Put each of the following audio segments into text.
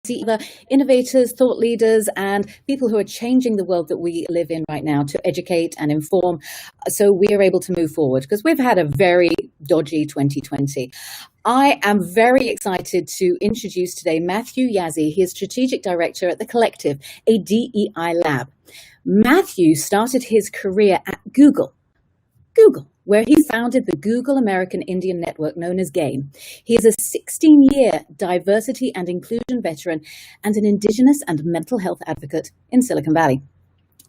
see other innovators, thought leaders, and people who are changing the world that we live in right now to educate and inform so we are able to move forward because we've had a very dodgy 2020. I am very excited to introduce today Matthew Yazzie. He is Strategic Director at The Collective, a DEI lab. Matthew started his career at Google, where he founded the Google American Indian network known as GAIN. He is a 16-year diversity and inclusion veteran and an Indigenous and mental health advocate in Silicon Valley.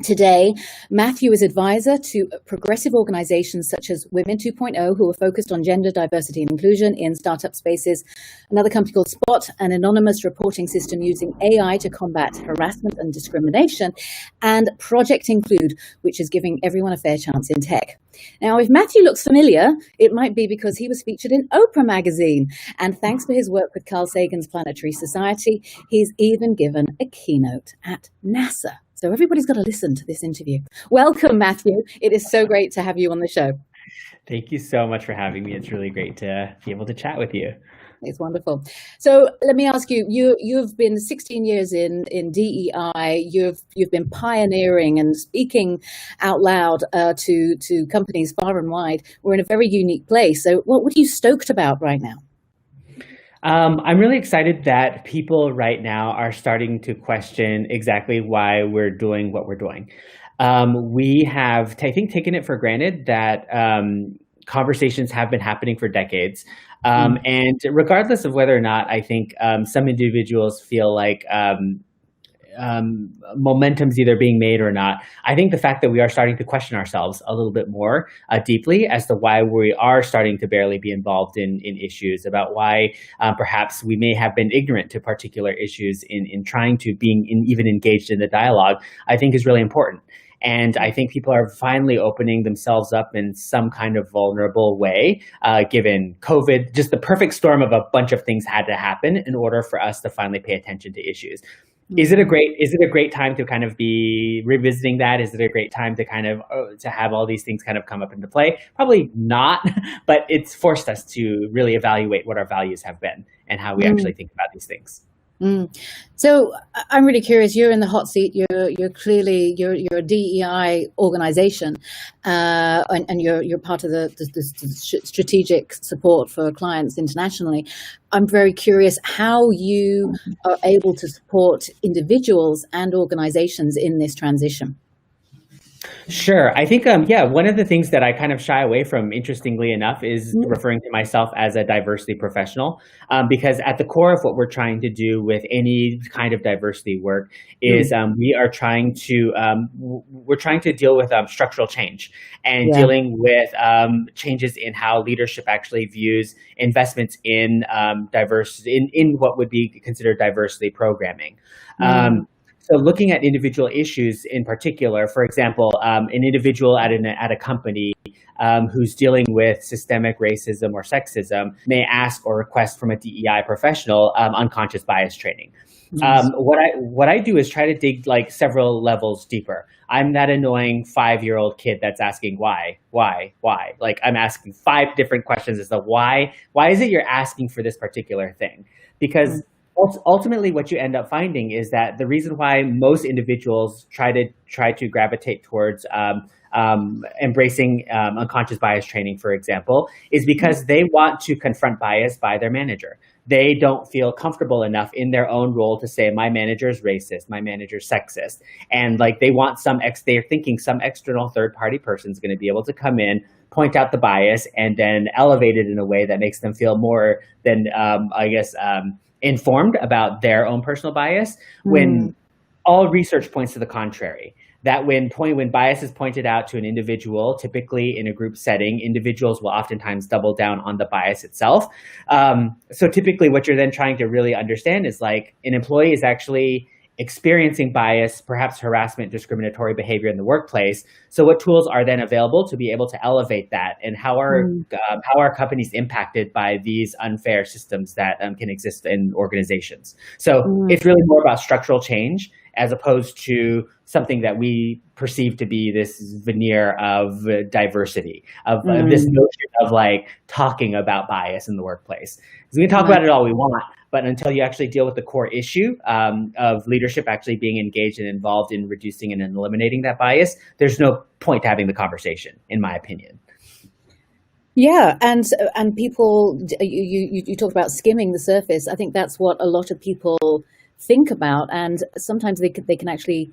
Today, Matthew is advisor to progressive organizations such as Women 2.0, who are focused on gender diversity and inclusion in startup spaces, another company called Spot, an anonymous reporting system using AI to combat harassment and discrimination, and Project Include, which is giving everyone a fair chance in tech. Now, if Matthew looks familiar, it might be because he was featured in Oprah magazine. And thanks for his work with Carl Sagan's Planetary Society, he's even given a keynote at NASA. So everybody's got to listen to this interview. Welcome, Matthew. It is so great to have you on the show. Thank you so much for having me. It's really great to be able to chat with you. It's wonderful. So let me ask you, you've been 16 years in DEI. You've been pioneering and speaking out loud to companies far and wide. We're in a very unique place. So what are you stoked about right now? I'm really excited that people right now are starting to question exactly why we're doing what we're doing. We have, I think, taken it for granted that conversations have been happening for decades. And regardless of whether or not I think some individuals feel like momentum's either being made or not, I think the fact that we are starting to question ourselves a little bit more deeply as to why we are starting to barely be involved in issues, about why perhaps we may have been ignorant to particular issues in trying to even engaged in the dialogue, I think is really important. And I think people are finally opening themselves up in some kind of vulnerable way, given COVID. Just the perfect storm of a bunch of things had to happen in order for us to finally pay attention to issues. Is it a great time to kind of be revisiting that? Is it a great time to kind of to have all these things kind of come up into play? Probably not, but it's forced us to really evaluate what our values have been and how we actually think about these things. So I'm really curious. You're in the hot seat. You're clearly you're a DEI organization, and you're part of the strategic support for clients internationally. I'm very curious how you are able to support individuals and organizations in this transition. Sure. I think, one of the things that I kind of shy away from, interestingly enough, is referring to myself as a diversity professional, because at the core of what we're trying to do with any kind of diversity work is we are trying to deal with structural change and dealing with changes in how leadership actually views investments in in what would be considered diversity programming. So looking at individual issues in particular, for example, an individual at a company who's dealing with systemic racism or sexism may ask or request from a DEI professional unconscious bias training. What I do is try to dig like several levels deeper. I'm that annoying 5-year-old kid that's asking why. Like I'm asking 5 different questions as to why is it you're asking for this particular thing? Because ultimately, what you end up finding is that the reason why most individuals try to gravitate towards embracing unconscious bias training, for example, is because they want to confront bias by their manager. They don't feel comfortable enough in their own role to say, my manager is racist, my manager is sexist. And like they want they're thinking some external third party person is going to be able to come in, point out the bias, and then elevate it in a way that makes them feel more than, informed about their own personal bias, when all research points to the contrary. That when bias is pointed out to an individual, typically in a group setting, individuals will oftentimes double down on the bias itself. So typically what you're then trying to really understand is like an employee is actually experiencing bias, perhaps harassment, discriminatory behavior in the workplace. So what tools are then available to be able to elevate that, and how are companies impacted by these unfair systems that can exist in organizations? So it's really more about structural change as opposed to something that we perceive to be this veneer of diversity, of this notion of like talking about bias in the workplace. Because we can talk about it all we want, But until you actually deal with the core issue of leadership actually being engaged and involved in reducing and eliminating that bias, there's no point to having the conversation, in my opinion. Yeah, and people, you talk about skimming the surface. I think that's what a lot of people think about, and sometimes they can actually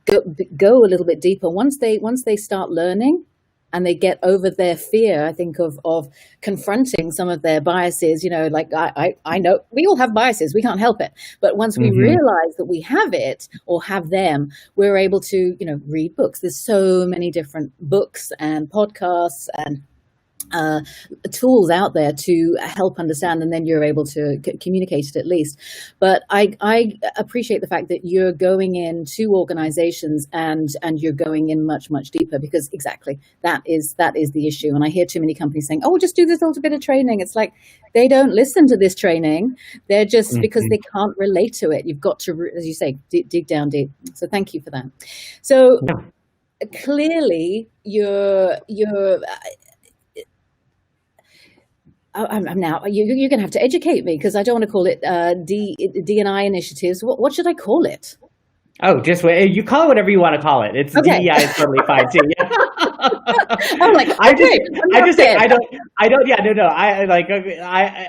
go a little bit deeper once they start learning, and they get over their fear. I think of confronting some of their biases. Like I know we all have biases, we can't help it. But once we realize that we have it or have them, we're able to read books. There's so many different books and podcasts and tools out there to help understand, and then you're able to communicate it at least. But I appreciate the fact that you're going into organizations and you're going in much deeper, because exactly that is the issue. And I hear too many companies saying, "Oh, just do this little bit of training." It's like they don't listen to this training. They're just because they can't relate to it. You've got to, as you say, dig down deep. So thank you for that. So clearly I'm now. You're going to have to educate me, because I don't want to call it D&I initiatives. What should I call it? Oh, just wait. You call it whatever you want to call it. It's okay. DEI is totally fine too. Yeah. I'm like, I don't. Yeah, no.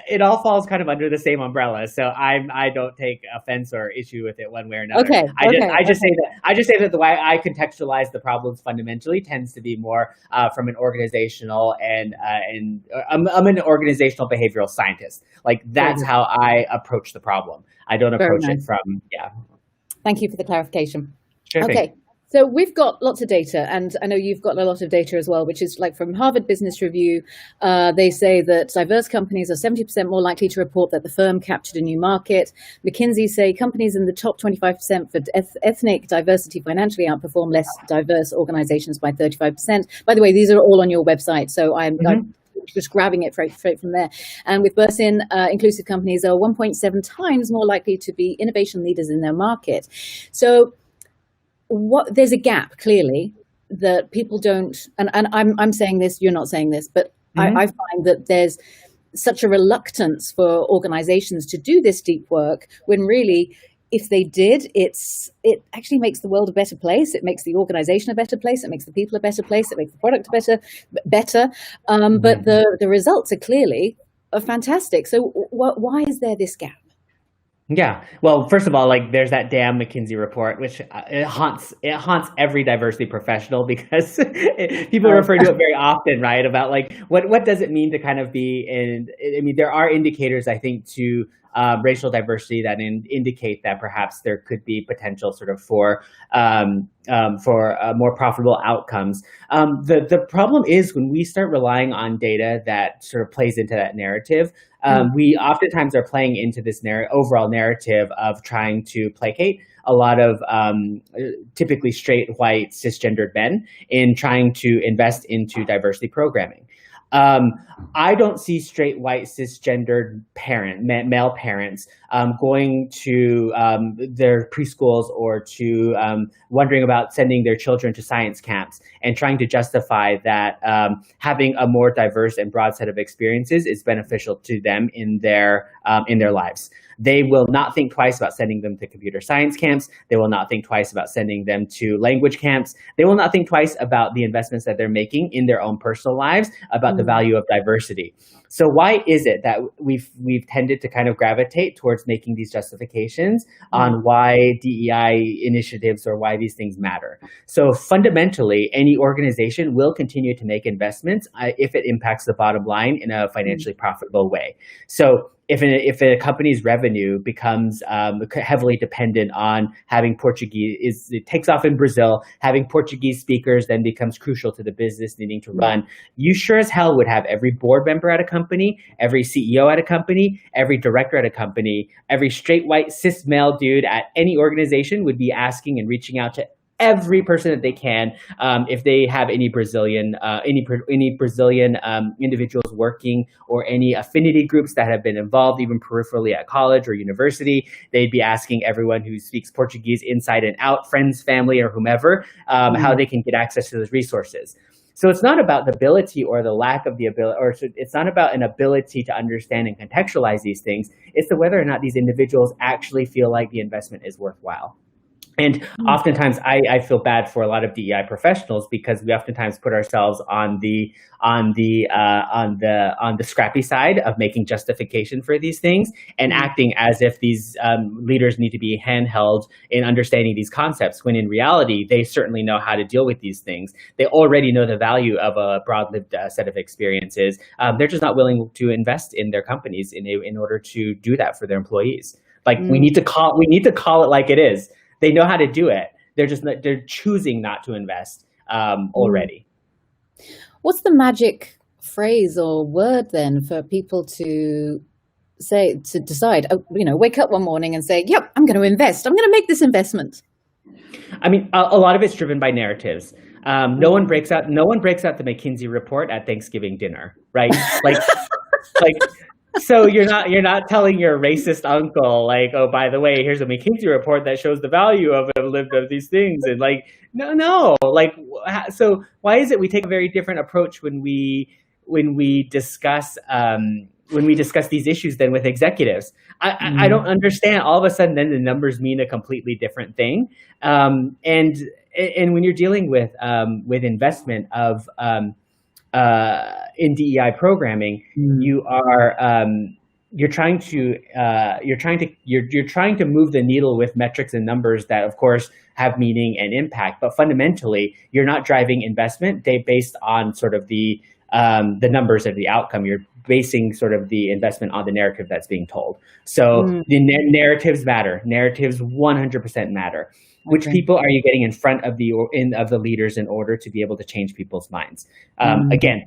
It all falls kind of under the same umbrella. So I don't take offense or issue with it one way or another. Okay. I just say that the way I contextualize the problems fundamentally tends to be more from an organizational and I'm an organizational behavioral scientist. Like that's how I approach the problem. I don't approach it from Thank you for the clarification. Sure okay. Thing. So we've got lots of data, and I know you've got a lot of data as well, which is like from Harvard Business Review. They say that diverse companies are 70% more likely to report that the firm captured a new market. McKinsey say companies in the top 25% for ethnic diversity financially outperform less diverse organizations by 35%. By the way, these are all on your website, so I'm just grabbing it straight from there. And with Burson, inclusive companies are 1.7 times more likely to be innovation leaders in their market. So there's a gap clearly that people don't, and I'm saying this, you're not saying this, but I find that there's such a reluctance for organizations to do this deep work, when really, if they did, it actually makes the world a better place. It makes the organization a better place. It makes the people a better place. It makes the product better. But the results are clearly fantastic. So why is there this gap? Yeah. Well, first of all, like there's that damn McKinsey report, which it haunts every diversity professional, because people refer to it very often, right? About like what does it mean to kind of be in? I mean, there are indicators, I think, to racial diversity that indicate that perhaps there could be potential sort of for more profitable outcomes. The problem is when we start relying on data that sort of plays into that narrative, we oftentimes are playing into this overall narrative of trying to placate a lot of typically straight, white, cisgendered men in trying to invest into diversity programming. I don't see straight, white, cisgendered male parents going to their preschools or to wondering about sending their children to science camps and trying to justify that having a more diverse and broad set of experiences is beneficial to them in their lives. They will not think twice about sending them to computer science camps. They will not think twice about sending them to language camps. They will not think twice about the investments that they're making in their own personal lives about the value of diversity. So why is it that we've tended to kind of gravitate towards making these justifications on why DEI initiatives or why these things matter? So fundamentally, any organization will continue to make investments if it impacts the bottom line in a financially profitable way. So if a company's revenue becomes heavily dependent on having Portuguese, it takes off in Brazil, having Portuguese speakers then becomes crucial to the business needing to run. You sure as hell would have every board member at a company, every CEO at a company, every director at a company, every straight white cis male dude at any organization would be asking and reaching out to every person that they can, if they have any Brazilian individuals working or any affinity groups that have been involved, even peripherally at college or university, they'd be asking everyone who speaks Portuguese inside and out, friends, family, or whomever, how they can get access to those resources. So it's not about the ability or the lack of the ability, or it's not about an ability to understand and contextualize these things. It's the whether or not these individuals actually feel like the investment is worthwhile. And oftentimes, I feel bad for a lot of DEI professionals because we oftentimes put ourselves on the scrappy side of making justification for these things and acting as if these leaders need to be handheld in understanding these concepts. When in reality, they certainly know how to deal with these things. They already know the value of a broad-lived set of experiences. They're just not willing to invest in their companies in order to do that for their employees. Like we need to call it like it is. They know how to do it. They're choosing not to invest already. What's the magic phrase or word then for people to decide, wake up one morning and say, yep, I'm going to invest. I'm going to make this investment. I mean, a lot of it's driven by narratives. No one breaks out the McKinsey report at Thanksgiving dinner, right? Like so you're not telling your racist uncle, like, oh, by the way, here's a McKinsey report that shows the value of these things, and like, no, like, so why is it we take a very different approach when we discuss these issues than with executives? I don't understand. All of a sudden, then the numbers mean a completely different thing, and when you're dealing with investment of in DEI programming, you're trying to move the needle with metrics and numbers that, of course, have meaning and impact. But fundamentally, you're not driving investment based on sort of the numbers of the outcome. You're basing sort of the investment on the narrative that's being told. So the narratives matter. Narratives 100% matter. Which people are you getting in front of the leaders in order to be able to change people's minds? Again,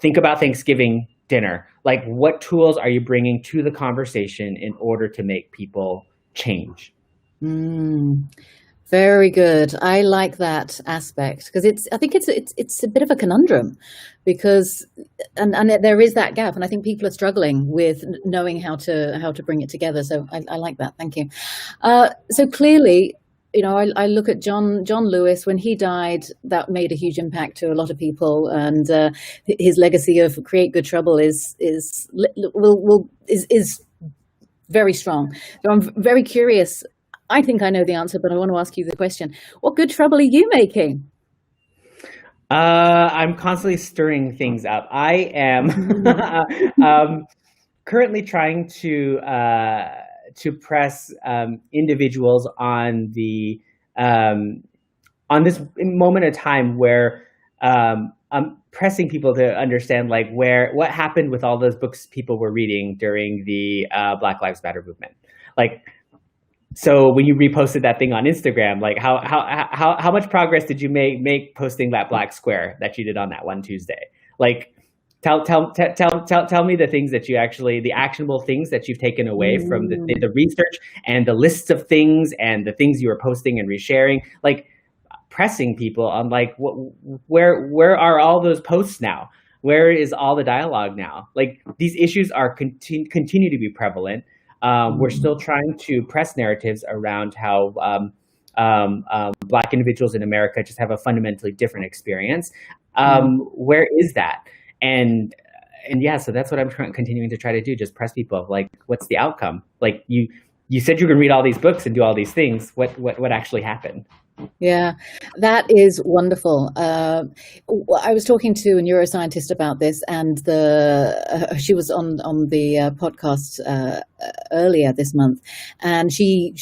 think about Thanksgiving dinner. Like, what tools are you bringing to the conversation in order to make people change? Very good. I like that aspect because I think it's a bit of a conundrum because and there is that gap, and I think people are struggling with knowing how to bring it together. So I like that. Thank you. So clearly, I look at John Lewis. When he died, that made a huge impact to a lot of people, and his legacy of create good trouble is very strong. So I'm very curious. I think I know the answer, but I want to ask you the question: what good trouble are you making? I'm constantly stirring things up. I am currently trying to press individuals on this moment of time where I'm pressing people to understand like what happened with all those books people were reading during the Black Lives Matter movement. Like, so when you reposted that thing on Instagram, like how much progress did you make posting that black square that you did on that one Tuesday? Like, Tell me the things that the actionable things that you've taken away from the research and the lists of things and the things you were posting and resharing, like pressing people on like where are all those posts now? Where is all the dialogue now? Like, these issues are continue to be prevalent. We're still trying to press narratives around how Black individuals in America just have a fundamentally different experience. Where is that? And yeah, so that's what I'm continuing to try to do. Just press people. Like, what's the outcome? Like, you said you were going to read all these books and do all these things. What actually happened? Yeah, that is wonderful. I was talking to a neuroscientist about this, and she was on the podcast earlier this month, and she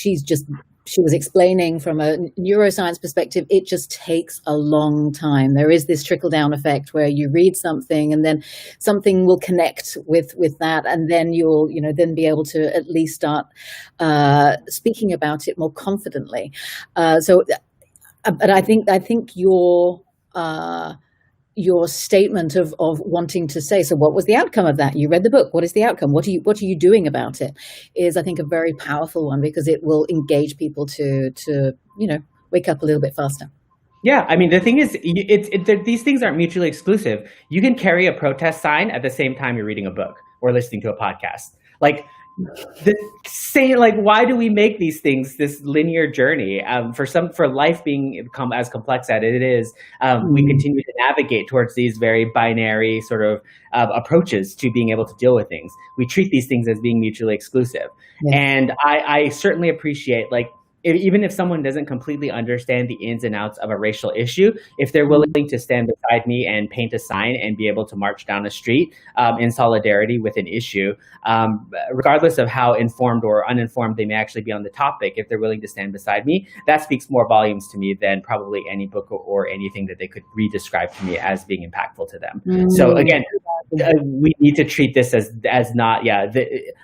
was explaining from a neuroscience perspective, it just takes a long time. There is this trickle-down effect where you read something and then something will connect with that, and then you'll then be able to at least start speaking about it more confidently. But I think your statement of wanting to say, so what was the outcome of that? You read the book. What is the outcome? What are you doing about it? Is, I think, a very powerful one because it will engage people to wake up a little bit faster. Yeah, I mean, the thing is, these things aren't mutually exclusive. You can carry a protest sign at the same time you're reading a book or listening to a podcast. Like, the say like, why do we make these things this linear journey? For life being as complex as it is, we Mm, continue to navigate towards these very binary sort of approaches to being able to deal with things. We treat these things as being mutually exclusive, yes. and I certainly appreciate like. Even if someone doesn't completely understand the ins and outs of a racial issue, if they're willing Mm, to stand beside me and paint a sign and be able to march down a street in solidarity with an issue, regardless of how informed or uninformed they may actually be on the topic, if they're willing to stand beside me, that speaks more volumes to me than probably any book or anything that they could re-describe to me as being impactful to them. So mm, again, we need to treat this as not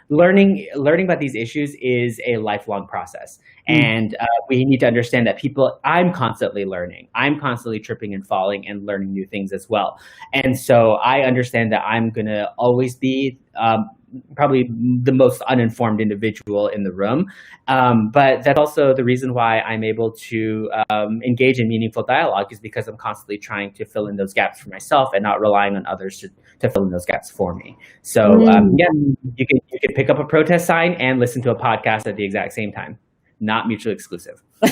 learning about these issues is a lifelong process, mm, and we need to understand that I'm constantly learning, I'm constantly tripping and falling and learning new things as well. And so I understand that I'm going to always be probably the most uninformed individual in the room. But that's also the reason why I'm able to engage in meaningful dialogue, is because I'm constantly trying to fill in those gaps for myself and not relying on others to fill in those gaps for me. So yeah, mm. you can pick up a protest sign and listen to a podcast at the exact same time. Not mutually exclusive. I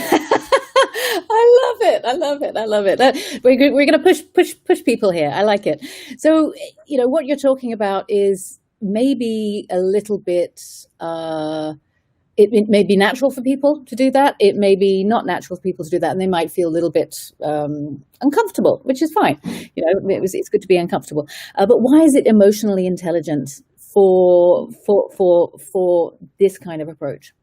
love it. I love it. I love it. We're going to push people here. I like it. So, what you're talking about is maybe a little bit, it may be natural for people to do that. It may be not natural for people to do that. And they might feel a little bit uncomfortable, which is fine. It's good to be uncomfortable. But why is it emotionally intelligent for this kind of approach?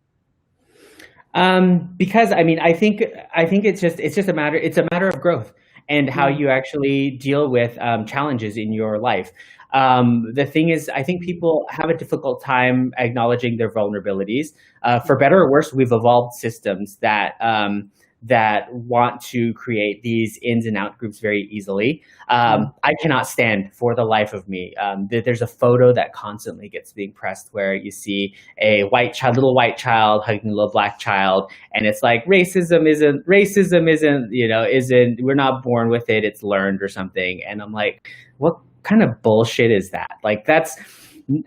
Because I think it's just a matter of growth and how you actually deal with challenges in your life. The thing is, I think people have a difficult time acknowledging their vulnerabilities. For better or worse, we've evolved systems that want to create these ins and out groups very easily. I cannot stand for the life of me. There's a photo that constantly gets being pressed where you see a little white child hugging a little black child, and it's like racism isn't we're not born with it, it's learned or something. And I'm like, what kind of bullshit is that? Like,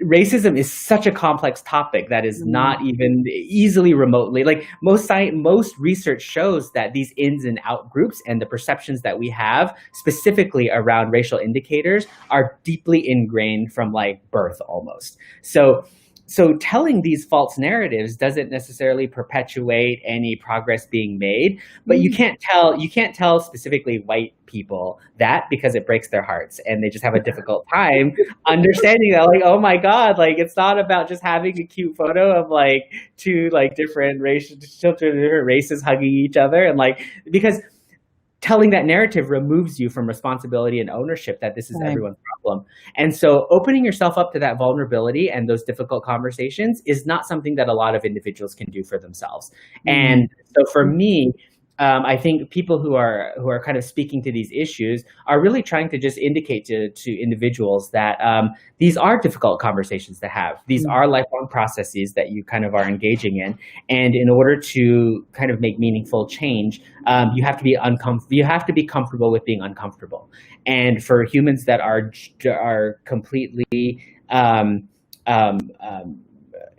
racism is such a complex topic that is not even easily remotely like most research shows that these ins and out groups and the perceptions that we have specifically around racial indicators are deeply ingrained from like birth almost. So telling these false narratives doesn't necessarily perpetuate any progress being made, but you can't tell specifically white people that, because it breaks their hearts and they just have a difficult time understanding that, like, oh my God, like it's not about just having a cute photo of like two like different races hugging each other, and like, because telling that narrative removes you from responsibility and ownership that this is everyone's problem. And so opening yourself up to that vulnerability and those difficult conversations is not something that a lot of individuals can do for themselves. And so for me, I think people who are kind of speaking to these issues are really trying to just indicate to individuals that these are difficult conversations to have. These are lifelong processes that you kind of are engaging in, and in order to kind of make meaningful change, you have to be You have to be comfortable with being uncomfortable. And for humans that are completely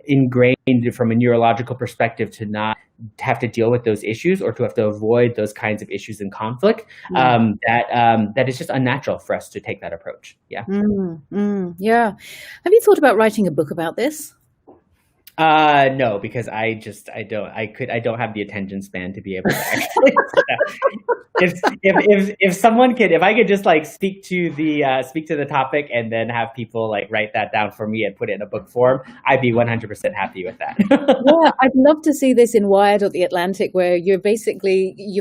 ingrained from a neurological perspective to not have to deal with those issues or to have to avoid those kinds of issues and conflict, that is just unnatural for us to take that approach. Yeah. Yeah. Have you thought about writing a book about this? No, because I don't have the attention span to be able to actually. If I could just like speak to the topic and then have people like write that down for me and put it in a book form, I'd be 100% happy with that. Yeah, I'd love to see this in Wired or The Atlantic, where you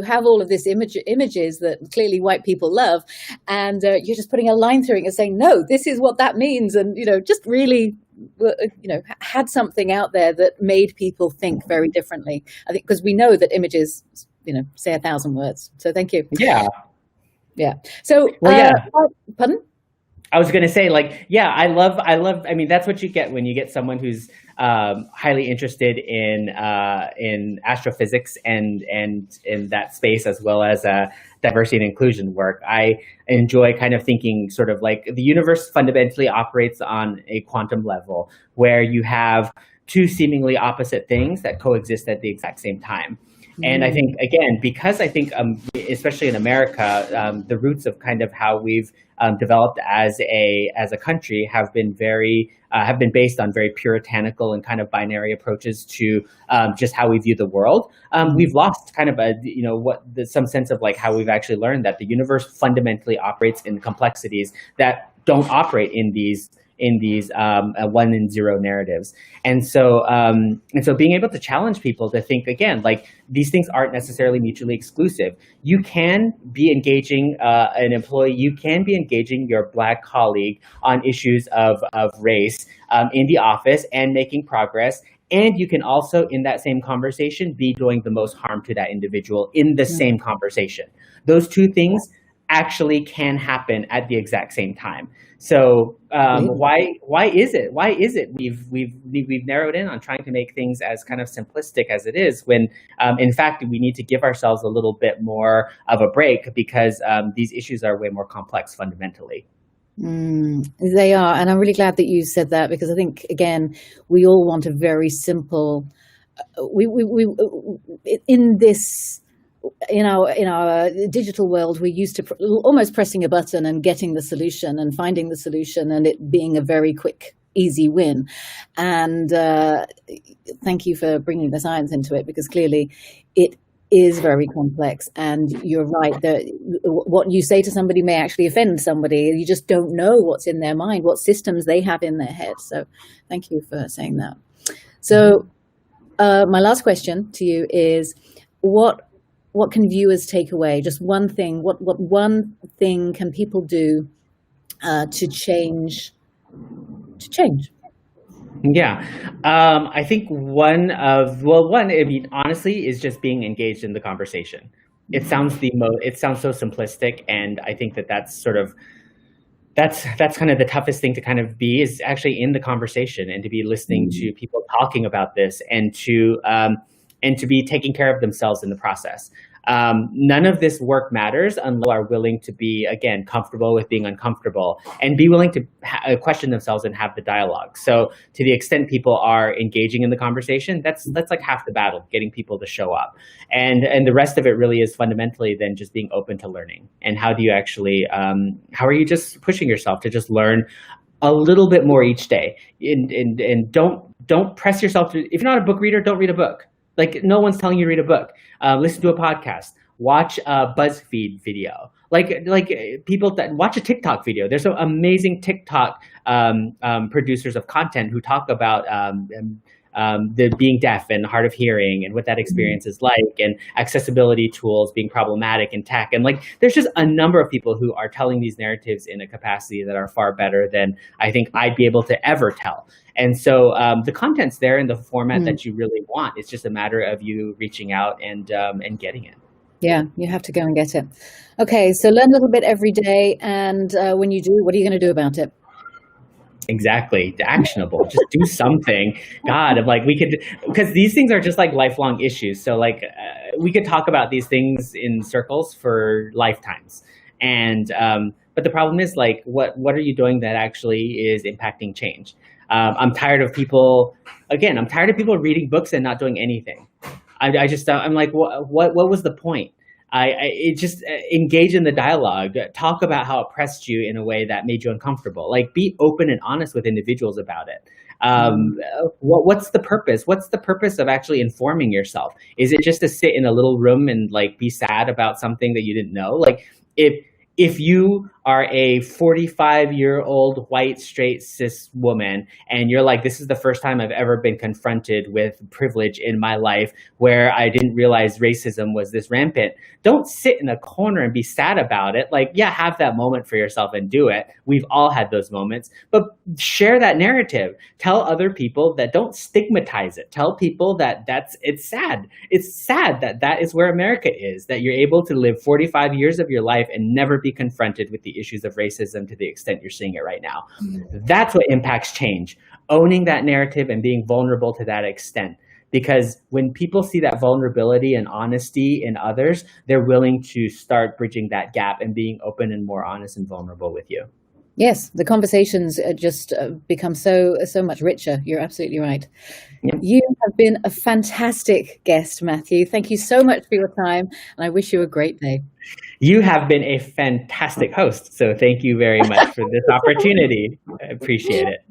have all of this images that clearly white people love, and you're just putting a line through it and saying, no, this is what that means, and just really had something out there that made people think very differently. I think because we know that images say 1,000 words. So thank you. Yeah. So pardon? I was going to say, like, yeah, I love, that's what you get when you get someone who's highly interested in astrophysics and in that space, as well as diversity and inclusion work. I enjoy kind of thinking sort of like the universe fundamentally operates on a quantum level where you have two seemingly opposite things that coexist at the exact same time. And I think, again, because I think, especially in America, the roots of kind of how we've developed as a country have been based on very puritanical and kind of binary approaches to just how we view the world. We've lost kind of some sense of like how we've actually learned that the universe fundamentally operates in complexities that don't operate in these one and zero narratives. And so being able to challenge people to think again, like these things aren't necessarily mutually exclusive. You can be engaging an employee, you can be engaging your Black colleague on issues of race in the office and making progress. And you can also, in that same conversation, be doing the most harm to that individual in the same conversation. Those two things actually can happen at the exact same time. So why is it we've narrowed in on trying to make things as kind of simplistic as it is when in fact we need to give ourselves a little bit more of a break because these issues are way more complex fundamentally. They are, and I'm really glad that you said that because I think again we all want a very simple. We in this. In our digital world, we're used to almost pressing a button and getting the solution and finding the solution and it being a very quick, easy win. And thank you for bringing the science into it because clearly it is very complex. And you're right that what you say to somebody may actually offend somebody. You just don't know what's in their mind, what systems they have in their head. So thank you for saying that. So my last question to you is what can viewers take away? Just one thing. What one thing can people do to change? Yeah, I think one, I mean, honestly, is just being engaged in the conversation. It sounds so simplistic, and I think that's kind of the toughest thing to kind of be is actually in the conversation and to be listening to people talking about this and to be taking care of themselves in the process. None of this work matters unless they are willing to be, again, comfortable with being uncomfortable and be willing to question themselves and have the dialogue. So to the extent people are engaging in the conversation, that's like half the battle, getting people to show up. And the rest of it really is fundamentally then just being open to learning. And how do you actually, how are you just pushing yourself to just learn a little bit more each day? And don't press yourself to, if you're not a book reader, don't read a book. Like no one's telling you to read a book. Listen to a podcast. Watch a BuzzFeed video. Like people that watch a TikTok video. There's some amazing TikTok producers of content who talk about the being deaf and hard of hearing and what that experience is like, and accessibility tools being problematic in tech. And like there's just a number of people who are telling these narratives in a capacity that are far better than I think I'd be able to ever tell. And so the content's there in the format that you really want. It's just a matter of you reaching out and getting it. Yeah, you have to go and get it. Okay, so learn a little bit every day. And when you do, what are you going to do about it? Exactly. Actionable. Just do something. God, I'm like, because these things are just like lifelong issues. So like we could talk about these things in circles for lifetimes. And but the problem is like, what are you doing that actually is impacting change? I'm tired of people reading books and not doing anything. I'm like, what was the point? It just engage in the dialogue, talk about how it pressed you in a way that made you uncomfortable. Like be open and honest with individuals about it. What's the purpose? What's the purpose of actually informing yourself? Is it just to sit in a little room and like be sad about something that you didn't know? Like if you are a 45-year-old white straight cis woman and you're like, this is the first time I've ever been confronted with privilege in my life where I didn't realize racism was this rampant, don't sit in a corner and be sad about it. Like, yeah, have that moment for yourself and do it. We've all had those moments, but share that narrative. Tell other people that, don't stigmatize it. Tell people that it's sad. It's sad that is where America is, that you're able to live 45 years of your life and never be confronted with the issues of racism to the extent you're seeing it right now. That's what impacts change. Owning that narrative and being vulnerable to that extent. Because when people see that vulnerability and honesty in others, they're willing to start bridging that gap and being open and more honest and vulnerable with you. Yes, the conversations just become so much richer. You're absolutely right. Yeah. You have been a fantastic guest, Matthew. Thank you so much for your time, and I wish you a great day. You have been a fantastic host. So thank you very much for this opportunity. I appreciate it.